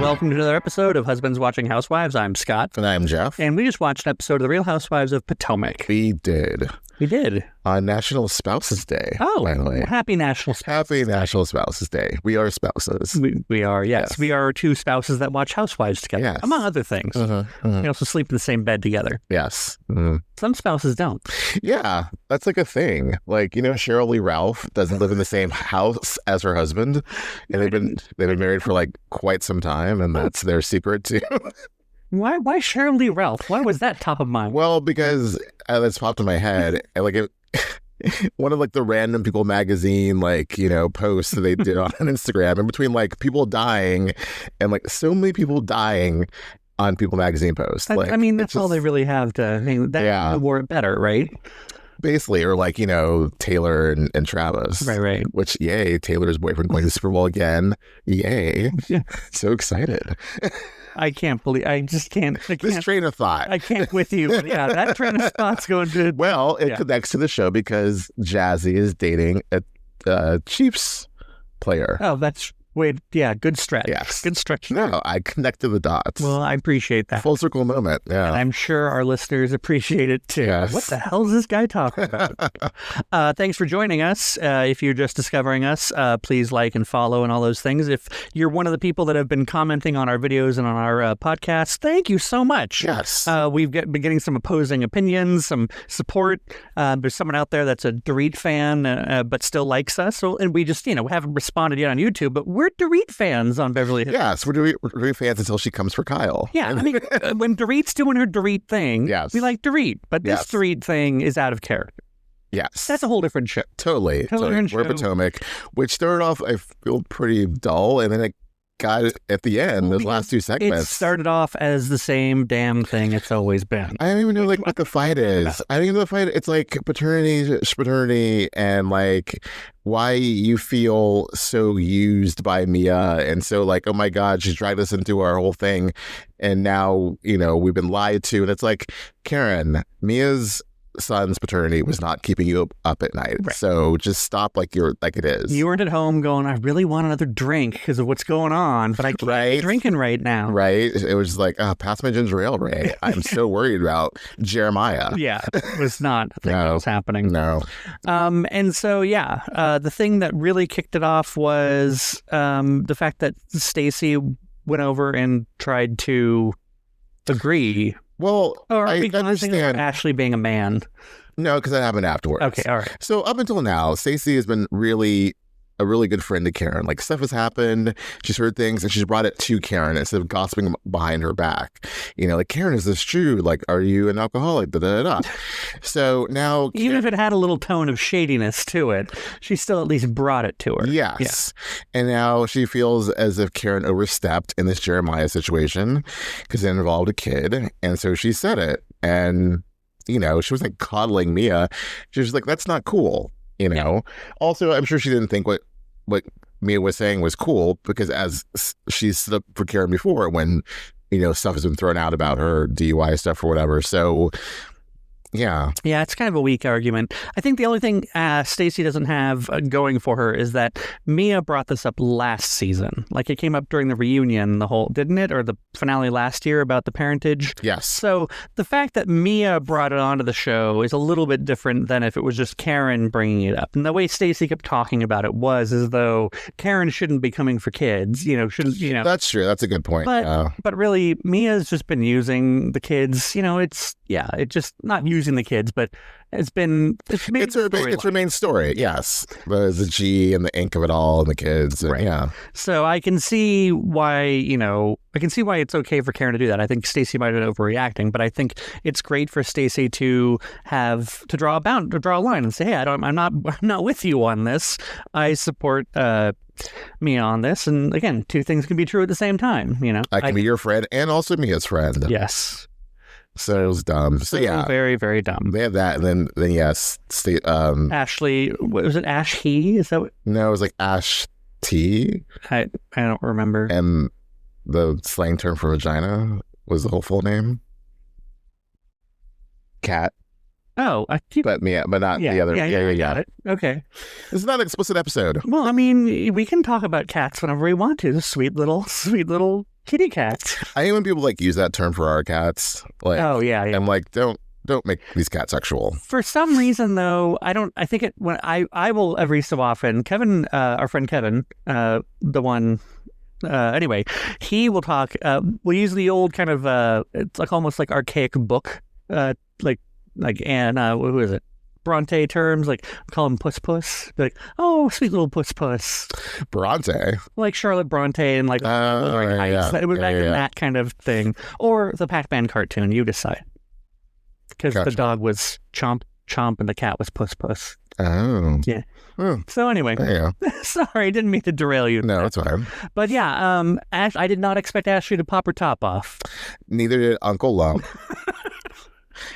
welcome to another episode of Husbands Watching Housewives. I'm Scott. And I'm Jeff. And we just watched an episode of The Real Housewives of Potomac. We did. We did. On National Spouses Day. Oh, by the way. Happy National Spouses Happy National Spouses Day. We are spouses. We are, yes. We are two spouses that watch Housewives together, Yes. among other things. We also sleep in the same bed together. Yes. Some spouses don't. Yeah, that's like a thing. Like, you know, Cheryl Lee Ralph doesn't live in the same house as her husband, and they've been married for like quite some time, and that's their secret too. Why Cheryl Lee Ralph? Why was that top of mind? Well, because that's popped in my head, and like one of like the Random People magazine, like, you know, posts that they did on Instagram, in between like people dying and like so many people dying on People magazine posts. Like, I mean, that's all they really have to. I mean, that wore it better, right? Basically, or like, you know, Taylor and Travis. Right. Which, yay, Taylor's boyfriend going to the Super Bowl again. Yay. Yeah. So excited. I can't believe, I can't. This train of thought. I can't with you. But yeah, that train of thought's going to. Well, it connects to the show because Jazzy is dating a Chiefs player. Oh, good stretch. Yes. Good stretch. No, I connected the dots. Well, I appreciate that. Full circle moment. Yeah. And I'm sure our listeners appreciate it too. Yes. What the hell is this guy talking about? Thanks for joining us. If you're just discovering us, please like and follow and all those things. If you're one of the people that have been commenting on our videos and on our podcasts, thank you so much. Yes. We've been getting some opposing opinions, some support. There's someone out there that's a Dorit fan, but still likes us. So, and we just, haven't responded yet on YouTube, but we're Dorit fans on Beverly Hills. Yes, we're Dorit fans until she comes for Kyle. Yeah, I mean, when Dorit's doing her Dorit thing, we like Dorit, but this Dorit thing is out of character. Yes. That's a whole different show. Totally. We're Potomac, which started off, I feel, pretty dull, and then it got at the end, those last two segments. It started off as the same damn thing it's always been. I don't even know what the fight is. I don't even know the fight. It's like paternity, and like why you feel so used by Mia, and so like, oh my God, she's dragged us into our whole thing, and now, we've been lied to. And it's like, Karen, Mia's son's paternity was not keeping you up at night. Right. So just stop like it is. You weren't at home going, I really want another drink because of what's going on, but I can't be drinking right now. Right. It was like, pass my ginger ale, Ray. I'm so worried about Jeremiah. Yeah, it was not a thing that was happening. No. And so, the thing that really kicked it off was the fact that Stacey went over and tried to agree. Well, I understand Ashley being a man. No, because that happened afterwards. Okay, all right. So up until now, Stacey has been a really good friend to Karen. Like, stuff has happened, she's heard things, and she's brought it to Karen instead of gossiping behind her back. Like, Karen, is this true? Like, are you an alcoholic? Da-da-da-da. So now, even if it had a little tone of shadiness to it, she still at least brought it to her. Yes. Yeah. And now she feels as if Karen overstepped in this Jeremiah situation because it involved a kid. And so she said it. And, she was like coddling Mia. She was like, that's not cool. Also, I'm sure she didn't think what Mia was saying was cool, because as she stood up for Karen before when, stuff has been thrown out about her DUI stuff or whatever. So, yeah, it's kind of a weak argument. I think the only thing Stacey doesn't have going for her is that Mia brought this up last season. Like, it came up during the reunion, didn't it? Or the finale last year about the parentage? Yes. So the fact that Mia brought it onto the show is a little bit different than if it was just Karen bringing it up. And the way Stacey kept talking about it was as though Karen shouldn't be coming for kids, That's true. That's a good point. But really, Mia's just been using the kids. It's just not using the kids, but it's her main story. Yes, the G and the ink of it all, and the kids. And, yeah. So I can see why it's okay for Karen to do that. I think Stacey might have been overreacting, but I think it's great for Stacey to draw a line and say, hey, I'm not with you on this. I support Mia on this, and again, two things can be true at the same time. I can be your friend and also Mia's friend. Yes. So it was dumb. So yeah, very, very dumb. They have that, and then yes, Ashley. What was it? Ash he? Is that? No, it was like Ash T. I don't remember. And the slang term for vagina was the whole full name. Cat. Oh, but not the other. Yeah. Got it. Okay. This is not an explicit episode. Well, I mean, we can talk about cats whenever we want to. Sweet little kitty cats. I hate when people like use that term for our cats. Like, oh yeah. I'm like, don't make these cats sexual. For some reason, though, I think it when I will every so often. Kevin, our friend Kevin, the one. Anyway, he will talk. We'll use the old kind of it's like almost like archaic book, like and who is it? Bronte terms, like call him Puss Puss. Be like, oh, sweet little Puss Puss. Bronte, like Charlotte Bronte and like yeah. It was back in that kind of thing, or the Pac-Man cartoon. You decide, because the dog was Chomp Chomp and the cat was Puss Puss. Oh, yeah. Oh. So anyway, sorry, didn't mean to derail you. No, it's fine. But yeah, I did not expect Ashley to pop her top off. Neither did Uncle Lump.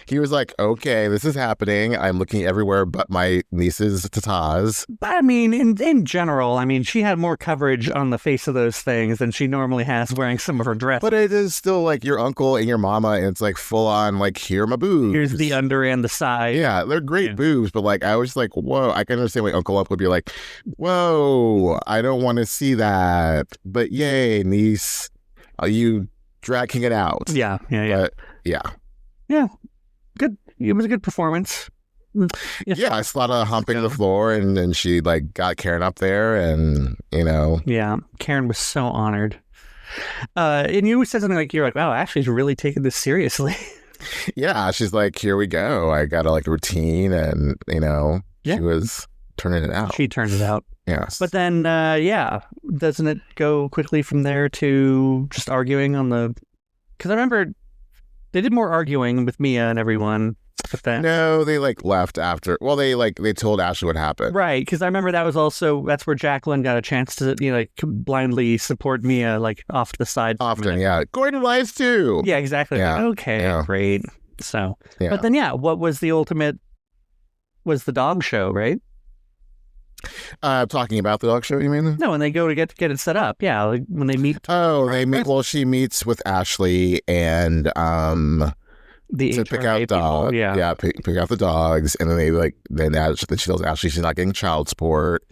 He was like, okay, this is happening. I'm looking everywhere but my niece's tatas. But I mean, in general, I mean, she had more coverage on the face of those things than she normally has wearing some of her dresses. But it is still like your uncle and your mama, and it's like full on, like, here are my boobs. Here's the under and the side. Yeah, they're great boobs, but like, I was like, whoa, I can understand why Uncle Lump would be like, whoa, I don't want to see that. But yay, niece, are you dragging it out? Yeah. But, yeah. Yeah. Good. It was a good performance. Yeah, it's a lot of humping the floor, and she like got Karen up there, and Yeah, Karen was so honored. And you said something like, you're like, wow, Ashley's really taking this seriously. Yeah, she's like, here we go. I got a like routine, and she was turning it out. She turned it out. Yes. But then, doesn't it go quickly from there to just arguing on the? Because I remember they did more arguing with Mia and everyone. But then no, they like left after. Well, they told Ashley what happened. Right, because I remember that's where Jacqueline got a chance to blindly support Mia like off to the side. Often, yeah. Gordon lies too. Yeah, exactly. Yeah. Okay, great. So, but then what was the ultimate? Was the dog show, right? Talking about the dog show, you mean? No, when they go to get it set up. Yeah, like when they meet. Oh, they meet. Well, she meets with Ashley and to pick out dogs. Yeah, pick out the dogs, and then then she tells Ashley she's not getting child support.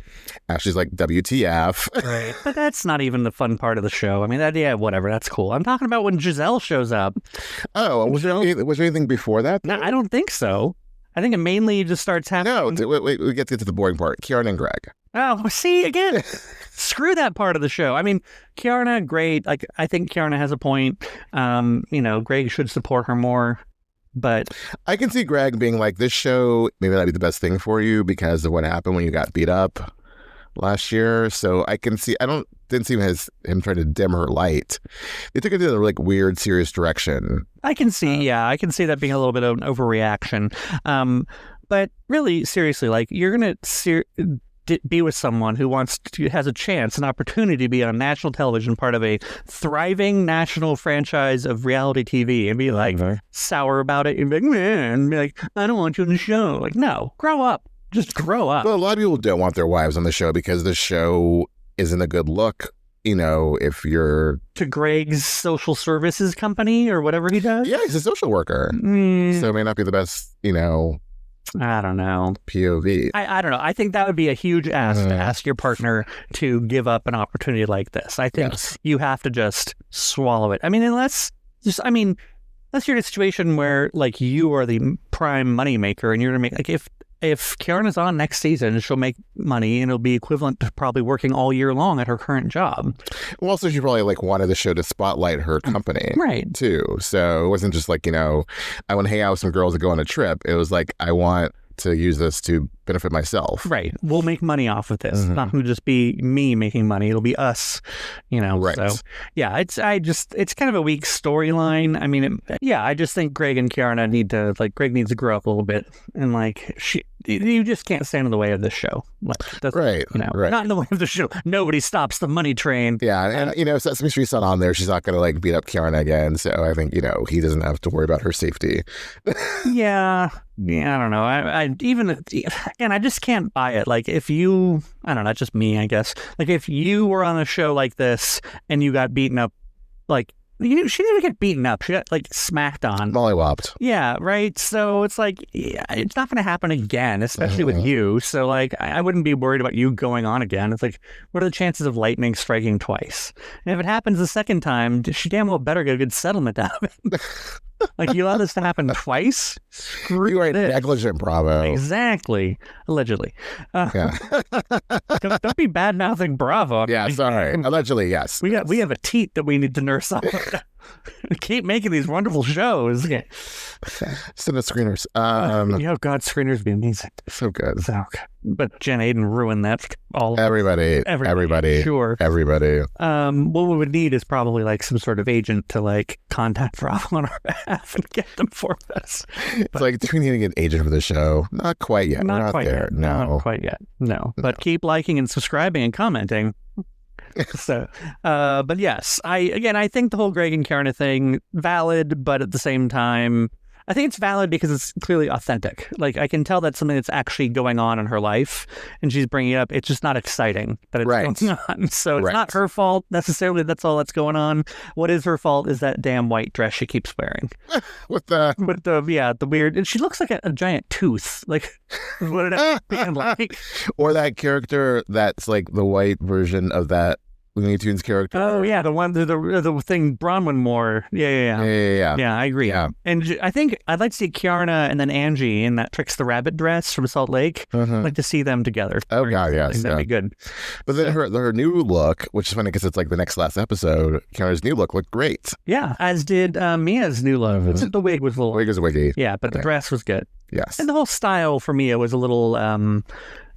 Ashley's like, WTF? Right, but that's not even the fun part of the show. I mean, whatever. That's cool. I'm talking about when Gizelle shows up. Oh, was there anything before that? No, I don't think so. I think it mainly just starts happening. No, wait, we get to the boring part. Keiarna and Greg. Oh, see, again, screw that part of the show. I mean, Keiarna, great. Like, I think Keiarna has a point. Greg should support her more. But I can see Greg being like, this show maybe not be the best thing for you because of what happened when you got beat up last year. So I can see, didn't see him trying to dim her light. They took it in a like weird, serious direction. I can see that being a little bit of an overreaction. But really, seriously, like, you're going to be with someone who has a chance, an opportunity to be on national television, part of a thriving national franchise of reality TV, and be like sour about it and be like, man, be like, I don't want you on the show. Like, no, grow up. Just grow up. But a lot of people don't want their wives on the show because the show isn't a good look. If you're to Greg's social services company or whatever he does. Yeah, he's a social worker. So it may not be the best, I don't know. POV. I don't know. I think that would be a huge ask to ask your partner to give up an opportunity like this. I think you have to just swallow it. I mean, unless you're in a situation where like you are the prime moneymaker and you're going to make, like, if Keiarna's on next season, she'll make money and it'll be equivalent to probably working all year long at her current job. Well, also she probably like wanted the show to spotlight her company, right? Too. So it wasn't just like, I want to hang out with some girls and go on a trip. It was like, I want to use this to benefit myself. Right. We'll make money off of this. It's not going to just be me making money. It'll be us, Right. So, yeah, it's kind of a weak storyline. I mean, I just think Greg and Keiarna Greg needs to grow up a little bit. And you just can't stand in the way of this show. Right. Right. Not in the way of the show. Nobody stops the money train. Yeah. And Sesame Street's not on there. She's not going to like beat up Keiarna again. So I think, he doesn't have to worry about her safety. Yeah, I don't know. I just can't buy it. Like, if you, I don't know, just me, I guess. Like, if you were on a show like this and you got beaten up, like, she didn't even get beaten up. She got like smacked on. Mollywopped. Yeah, right. So it's like, yeah, it's not going to happen again, especially with you. So like, I wouldn't be worried about you going on again. It's like, what are the chances of lightning striking twice? And if it happens the second time, she damn well better get a good settlement out of it. Like, you allow this to happen twice? Screw you are this. Negligent, Bravo. Exactly. Allegedly. Don't be bad-mouthing Bravo. Yeah, sorry. Allegedly, yes. We have a teat that we need to nurse up. Keep making these wonderful shows. Okay. Send us screeners. God, screeners would be amazing. So good. So good. But Jen Aiden ruined that for all everybody. Sure. Everybody. What we would need is probably like some sort of agent to like contact Bravo on our behalf and get them for us. It's like, do we need to get an agent for the show? Not quite yet. Not We're not quite there. yet. No. Not quite yet. No. But keep liking and subscribing and commenting. So, but yes, I think the whole Greg and Keiarna thing, valid, but at the same time, I think it's valid because it's clearly authentic. Like, I can tell that's something that's actually going on in her life, and she's bringing it up. It's just not exciting that it's going on. So it's not her fault necessarily. That's all that's going on. What is her fault is that damn white dress she keeps wearing. With the weird, and she looks like a giant tooth. Like, what it being like? Or that character that's like the white version of that Looney Tunes character. Oh yeah, the one, the thing Bronwyn Moore. Yeah. Yeah, I agree. Yeah. And I think I'd like to see Keiarna and then Angie in that Trix the Rabbit dress from Salt Lake. I'd like to see them together. Oh god, yes, that'd be good. But then her new look, which is funny because it's like the next last episode. Keiarna's new look looked great. Yeah, as did Mia's new look. The wig was a little. Wig is wiggy. Yeah, but the dress was good. Yes, and the whole style for Mia was a little.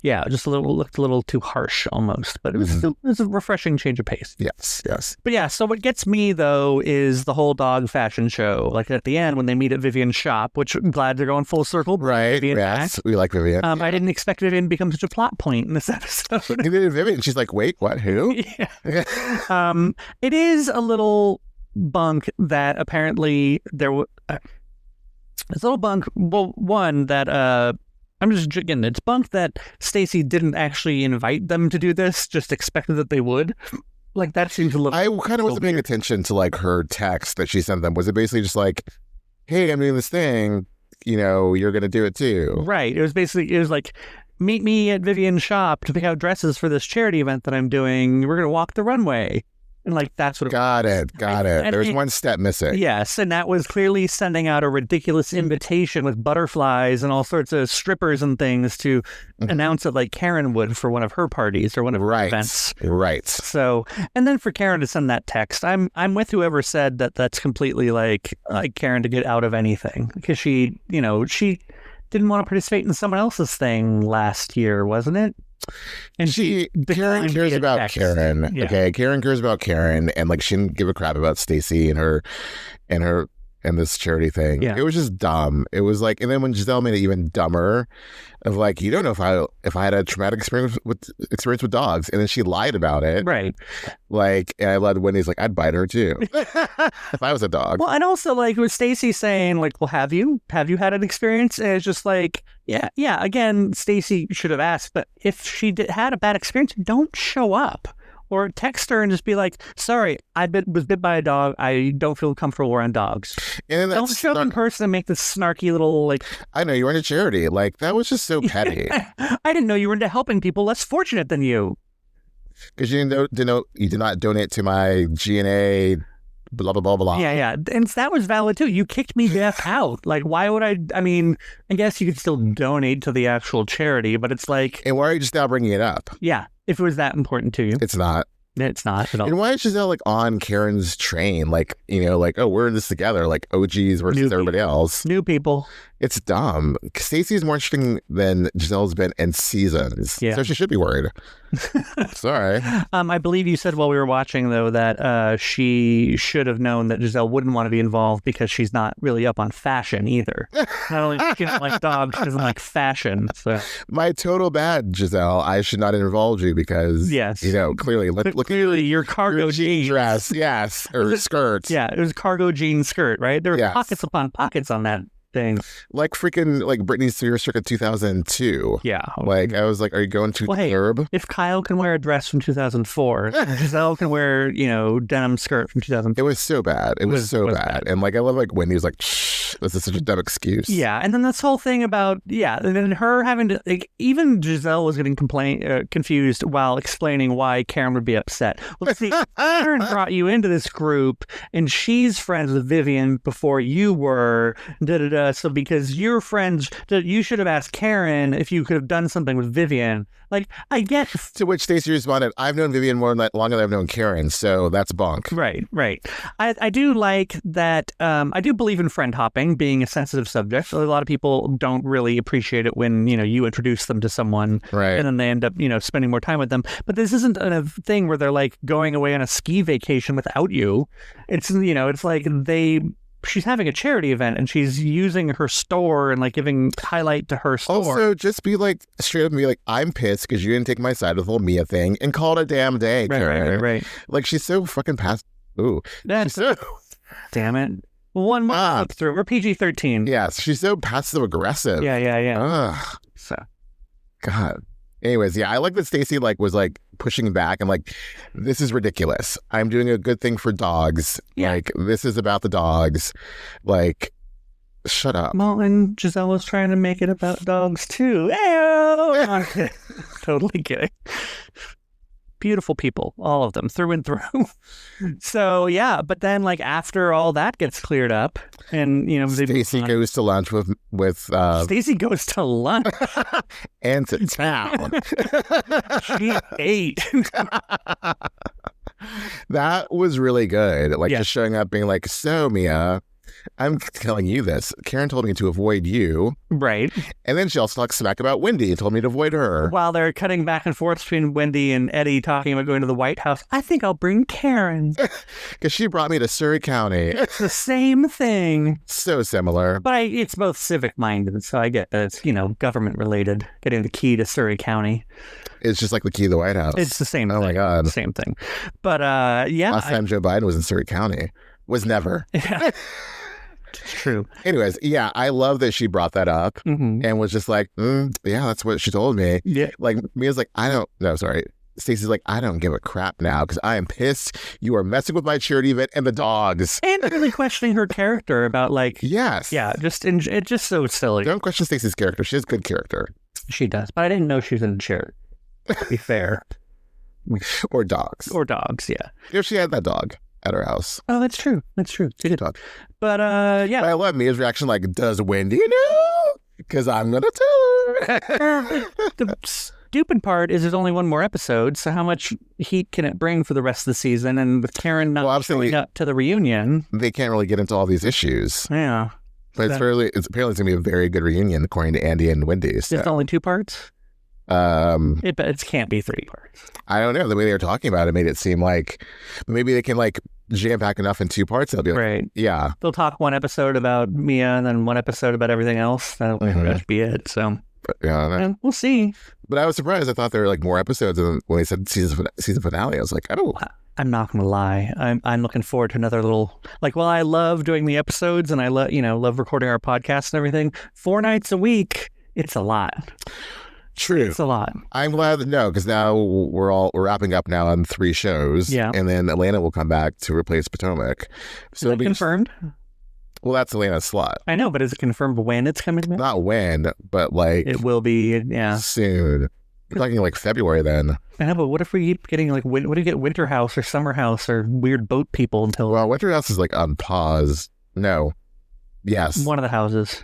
Just looked a little too harsh almost, but it was a refreshing change of pace. Yes. But yeah, so what gets me though is the whole dog fashion show. Like at the end when they meet at Vivian's shop, which I'm glad they're going full circle. Right. Vivian yes, we like Vivian. I didn't expect Vivian to become such a plot point in this episode. Vivian, she's like, wait, what? Who? Yeah. It is a little bunk that apparently there was. It's a little bunk. Well, one that. I'm just getting it's bunk that Stacey didn't actually invite them to do this, just expected that they would. Like, that seems a little. I kind of wasn't paying attention to like her text that she sent them. Was it basically just like, hey, I'm doing this thing, you're going to do it too? Right. It was like, meet me at Vivian's shop to pick out dresses for this charity event that I'm doing. We're going to walk the runway. And like, that's what Got it. There's one step missing. Yes, and that was clearly sending out a ridiculous invitation with butterflies and all sorts of strippers and things to announce it like Karen would for one of her parties or one of her events. Right. So, and then for Karen to send that text, I'm with whoever said that that's completely like Karen to get out of anything because she didn't want to participate in someone else's thing last year, wasn't it? And Karen cares about Karen. Yeah. Okay, Karen cares about Karen, and like she didn't give a crap about Stacey and this charity thing. Yeah. It was just dumb. It was like, and then when Gizelle made it even dumber, of like, you don't know if I had a traumatic experience with dogs, and then she lied about it. Right. Like, and I led Wendy's like, I'd bite her too if I was a dog. Well, and also like with Stacey saying like, well, have you had an experience? And it's just like, yeah. Again, Stacey should have asked, but if she had a bad experience, don't show up. Or text her and just be like, sorry, was bit by a dog. I don't feel comfortable around dogs. And don't show up in person and make this snarky little like. I know you were into charity. Like, that was just so petty. I didn't know you were into helping people less fortunate than you. Because you did not donate to my G&A. Blah blah blah blah. Yeah, and that was valid too. You kicked me out. Like, why would I? I mean, I guess you could still donate to the actual charity, but it's like. And why are you just now bringing it up? Yeah, if it was that important to you, it's not. It's not at all. And why is Gizelle like on Karen's train? Like, like, oh, we're in this together. Like OGs versus everybody else. New people. It's dumb. Stacey is more interesting than Giselle's been in seasons. Yeah. So she should be worried. Sorry. I believe you said while we were watching, though, that she should have known that Gizelle wouldn't want to be involved because she's not really up on fashion either. Not only does she not like dogs, she doesn't like fashion. So. My total bad, Gizelle. I should not involve you because, clearly. Clearly, your cargo jeans. Dress, yes. Or skirt. Yeah, it was a cargo jean skirt, right? There were pockets upon pockets on that Dang. Like freaking like Britney Spears circa 2002. Yeah. Like I was like, are you going to Herb? If Kyle can wear a dress from 2004, Gizelle can wear, denim skirt from 2004. It was so bad. It was so bad. And like I love like Wendy was like, shh, this is such a dumb excuse. Yeah, and then this whole thing about and then her having to even Gizelle was getting confused while explaining why Karen would be upset. Well, see, Karen brought you into this group, and she's friends with Vivian before you were. So because you're friends, you should have asked Karen if you could have done something with Vivian. Like, I get. To which Stacey responded, "I've known Vivian longer than I've known Karen, so that's bunk." Right. I do like that. I do believe in friend hopping being a sensitive subject. A lot of people don't really appreciate it when you introduce them to someone, right, and then they end up spending more time with them. But this isn't a thing where they're like going away on a ski vacation without you. It's it's like she's having a charity event and she's using her store and like giving highlight to her store. Also, just be like straight up and be like, I'm pissed because you didn't take my side with the whole Mia thing and call it a damn day, Karen. Right. Like she's so fucking past. Ooh, that's damn it. One more look through. We're PG-13. Yes, she's so passive aggressive. Yeah. Ugh. So, God. Anyways, I like that Stacey was pushing back and like, this is ridiculous. I'm doing a good thing for dogs. Yeah. Like, this is about the dogs. Like, shut up. Well, and Gizelle was trying to make it about dogs too. Ayo! Totally kidding. Beautiful people, all of them, through and through. So, but then, like, after all that gets cleared up, and, Stacey goes to lunch with Stacey goes to lunch. and to town. She ate. That was really good. Like, just showing up being like, so, Mia, I'm telling you this. Karen told me to avoid you. Right. And then she also talked smack about Wendy and told me to avoid her. While they're cutting back and forth between Wendy and Eddie talking about going to the White House, I think I'll bring Karen. Because she brought me to Surrey County. It's the same thing. So similar. But it's both civic-minded, so I get that it's, government-related, getting the key to Surrey County. It's just like the key to the White House. It's the same thing. Oh, my God. Same thing. But, Last time Joe Biden was in Surrey County. Was never. Yeah. It's true. Anyways, I love that she brought that up and was just like, that's what she told me. Yeah. Like, Mia's like, Stacey's like, I don't give a crap now because I am pissed. You are messing with my charity event and the dogs. And really questioning her character about like... Yes. Yeah, it's just so silly. Don't question Stacey's character. She has good character. She does. But I didn't know she was in a charity. To be fair. Or dogs. Yeah. She had that dog at her house. Oh, that's true. She did talk. But, But I love Mia's reaction, like, does Wendy know? Because I'm going to tell her. The stupid part is there's only one more episode, so how much heat can it bring for the rest of the season? And with Karen not showing up to the reunion... They can't really get into all these issues. Yeah. But it's apparently going to be a very good reunion, according to Andy and Wendy. So. It's only 2 parts? It can't be 3 parts. I don't know. The way they were talking about it made it seem like maybe they can like jam pack enough in 2 parts. They'll be like, right. Yeah. They'll talk 1 episode about Mia and then 1 episode about everything else. That'll be it. So and we'll see. But I was surprised. I thought there were like more episodes, and when they said season finale, I was like, I'm not gonna lie. I'm looking forward to another little while I love doing the episodes and I love recording our podcast and everything. 4 nights a week, it's a lot. True. It's a lot. I'm glad that because now we're wrapping up now on 3 shows. Yeah. And then Atlanta will come back to replace Potomac. So is it confirmed? Well, that's Atlanta's slot. I know, but is it confirmed when it's coming back? Not when, but like it will be. Yeah. Soon. We're talking like February then. I know, but what if we keep getting like what do you get, Winter House or Summer House or weird boat people until? Well, Winter House is like on pause. No. Yes. One of the houses.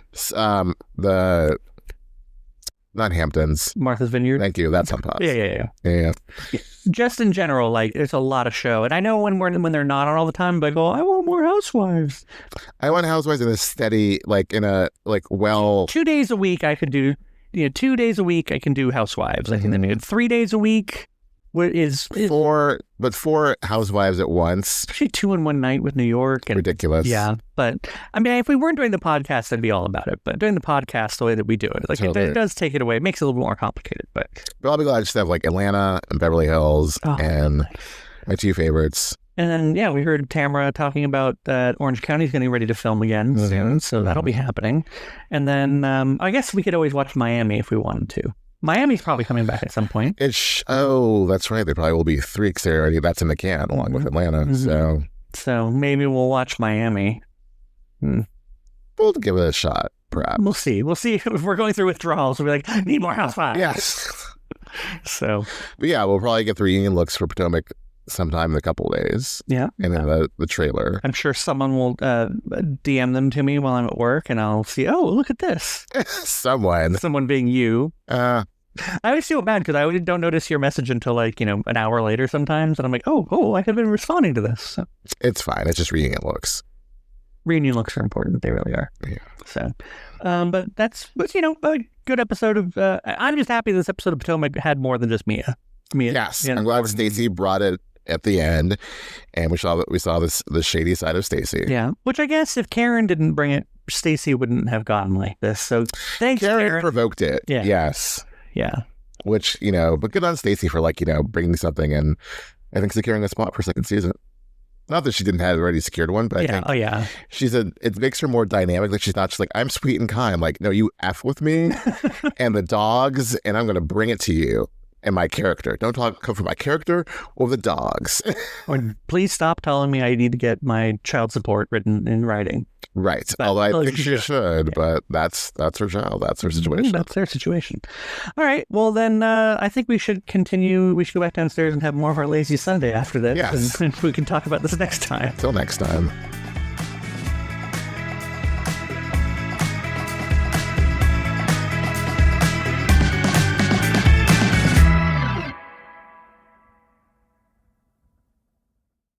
Not Hamptons. Martha's Vineyard. Thank you. That's on pause. Yeah. Just in general, like there's a lot of show, and I know when they're not on all the time, but I go, I want more Housewives. I want Housewives in a steady, 2 days a week. I could do, 2 days a week. I can do Housewives. I can do 3 days a week. What is 4 Housewives at once? Especially 2 in one night with New York. And, ridiculous. Yeah, but I mean, if we weren't doing the podcast, I'd be all about it. But doing the podcast the way that we do it, it does take it away. It makes it a little bit more complicated. But I'll be glad I just have Atlanta and Beverly Hills and my 2 favorites. And then, yeah, we heard Tamara talking about that Orange County's getting ready to film again soon, so that'll be happening. And then I guess we could always watch Miami if we wanted to. Miami's probably coming back at some point. Oh, that's right. There probably will be 3 weeks already. That's in the can, along with Atlanta. So maybe we'll watch Miami. We'll give it a shot, perhaps. We'll see. We'll see if we're going through withdrawals. We'll be like, need more Housewives. Yes. So. But yeah, we'll probably get the reunion looks for Potomac sometime in a couple of days. Yeah. And then the trailer. I'm sure someone will DM them to me while I'm at work, and I'll see, oh, look at this. Someone being you. I always feel bad because I don't notice your message until like, an hour later sometimes. And I'm like, oh, I have been responding to this. So. It's fine. It's just reunion looks. Reunion looks are important. They really are. Yeah. So, but a good episode of, I'm just happy this episode of Potomac had more than just Mia. Yes. I'm glad Stacey brought it at the end, and we saw the shady side of Stacey. Yeah. Which I guess if Karen didn't bring it, Stacey wouldn't have gotten like this. So thanks, Karen. Provoked it. Yeah. Yes. Yeah. Which, but good on Stacey for bringing something and I think securing a spot for second season. Not that she didn't have already secured one, but I think it makes her more dynamic. Like she's not just like, I'm sweet and kind. I'm like, no, you F with me and the dogs, and I'm going to bring it to you and my character. Don't come from my character or the dogs. Or please stop telling me I need to get my child support written in writing. Right. Although I think she should, but that's her child. That's her situation. That's their situation. All right. Well, then I think we should continue. We should go back downstairs and have more of our lazy Sunday after this. Yes. And we can talk about this next time. Till next time.